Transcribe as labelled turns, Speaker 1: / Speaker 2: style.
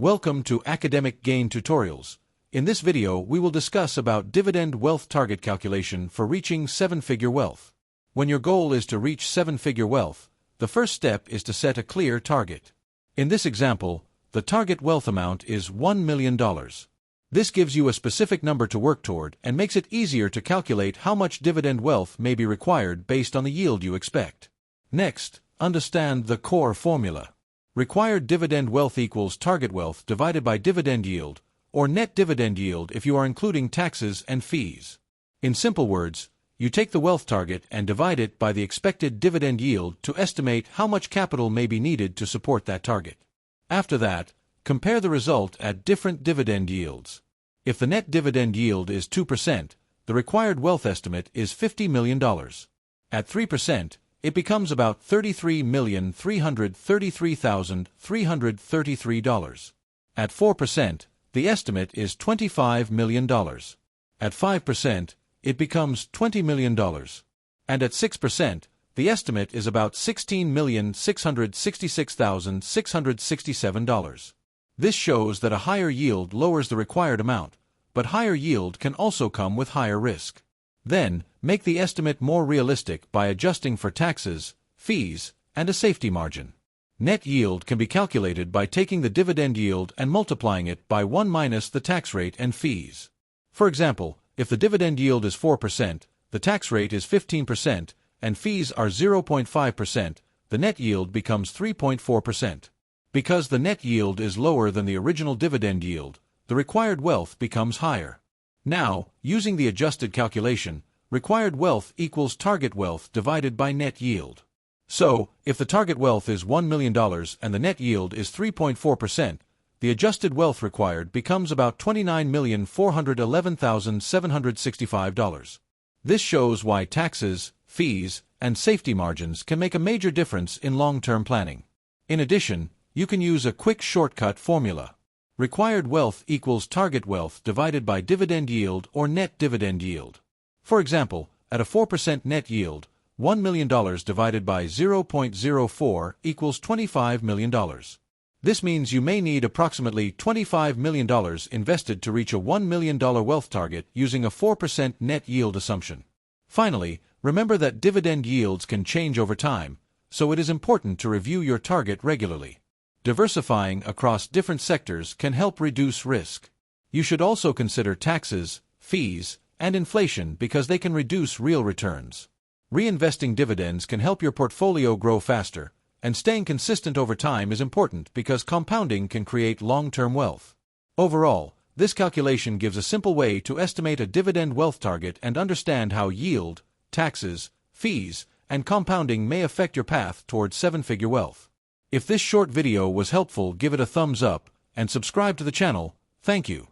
Speaker 1: Welcome to Academic Gain Tutorials. In this video, we will discuss about dividend wealth target calculation for reaching seven-figure wealth. When your goal is to reach seven-figure wealth, the first step is to set a clear target. In this example, the target wealth amount is $1 million. This gives you a specific number to work toward and makes it easier to calculate how much dividend wealth may be required based on the yield you expect. Next, understand the core formula. Required dividend wealth equals target wealth divided by dividend yield, or net dividend yield if you are including taxes and fees. In simple words, you take the wealth target and divide it by the expected dividend yield to estimate how much capital may be needed to support that target. After that, compare the result at different dividend yields. If the net dividend yield is 2%, the required wealth estimate is $50 million. At 3%, it becomes about $33,333,333. At 4%, the estimate is $25 million. At 5%, it becomes $20 million. And at 6%, the estimate is about $16,666,667. This shows that a higher yield lowers the required amount, but higher yield can also come with higher risk. Then, make the estimate more realistic by adjusting for taxes, fees, and a safety margin. Net yield can be calculated by taking the dividend yield and multiplying it by 1 minus the tax rate and fees. For example, if the dividend yield is 4%, the tax rate is 15%, and fees are 0.5%, the net yield becomes 3.4%. Because the net yield is lower than the original dividend yield, the required wealth becomes higher. Now, using the adjusted calculation, required wealth equals target wealth divided by net yield. So, if the target wealth is $1 million and the net yield is 3.4%, the adjusted wealth required becomes about $29,411,765. This shows why taxes, fees, and safety margins can make a major difference in long-term planning. In addition, you can use a quick shortcut formula. Required wealth equals target wealth divided by dividend yield or net dividend yield. For example, at a 4% net yield, $1 million divided by 0.04 equals $25 million. This means you may need approximately $25 million invested to reach a $1 million wealth target using a 4% net yield assumption. Finally, remember that dividend yields can change over time, so it is important to review your target regularly. Diversifying across different sectors can help reduce risk. You should also consider taxes, fees, and inflation because they can reduce real returns. Reinvesting dividends can help your portfolio grow faster, and staying consistent over time is important because compounding can create long-term wealth. Overall, this calculation gives a simple way to estimate a dividend wealth target and understand how yield, taxes, fees, and compounding may affect your path towards seven-figure wealth. If this short video was helpful, give it a thumbs up and subscribe to the channel. Thank you.